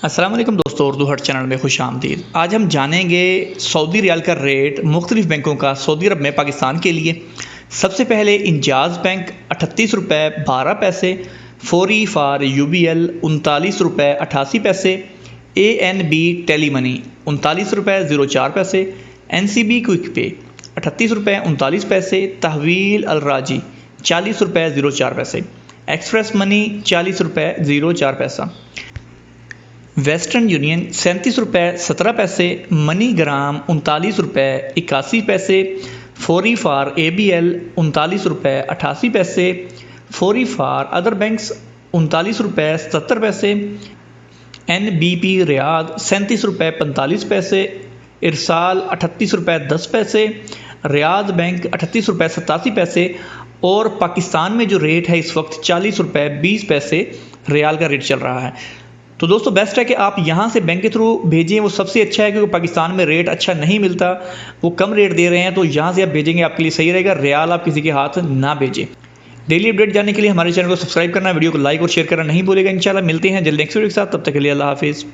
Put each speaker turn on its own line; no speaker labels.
अस्सलाम वालेकुम दोस्तों, उर्दू हट चैनल में खुश आमदीद। आज हम जानेंगे सऊदी रियाल का रेट मुख्तलिफ बैंकों का सऊदी अरब में पाकिस्तान के लिए। सबसे पहले इंजाज बैंक 38 रुपये 12 पैसे, फौरी फॉर UBL 39 रुपये 88 पैसे, ANB टेली मनी 39 रुपये 04 पैसे, NCB क्विक पे 38 रुपये 39 पैसे, तहवील अल राजी 40 रुपये 04 पैसे, एक्सप्रेस मनी 40 रुपये 04 पैसा, वेस्टर्न यूनियन 37 रुपये 17 पैसे, मनी ग्राम 39 रुपये 81 पैसे, फौरी फॉर ABL 39 रुपये 88 पैसे, फौरी फॉर अदर बैंक्स 39 रुपये 77 पैसे, NBP रियाद 37 रुपये 45 पैसे, इरसाल 38 रुपये 10 पैसे, रियाद बैंक 38 रुपये 87 पैसे और पाकिस्तान में जो रेट है इस वक्त 40 रुपये 20 पैसे रियाल का रेट चल रहा है। तो दोस्तों बेस्ट है कि आप यहाँ से बैंक के थ्रू भेजें, वो सबसे अच्छा है क्योंकि पाकिस्तान में रेट अच्छा नहीं मिलता, वो कम रेट दे रहे हैं, तो यहाँ से आप भेजेंगे आपके लिए सही रहेगा। रियाल आप किसी के हाथ ना भेजें। डेली अपडेट जानने के लिए हमारे चैनल को सब्सक्राइब करना, वीडियो को लाइक और शेयर करना नहीं भूलेगा। इंशाल्लाह मिलते हैं जल्द नेक्स्ट वीडियो के साथ, तब तक के लिए अल्लाह हाफिज़।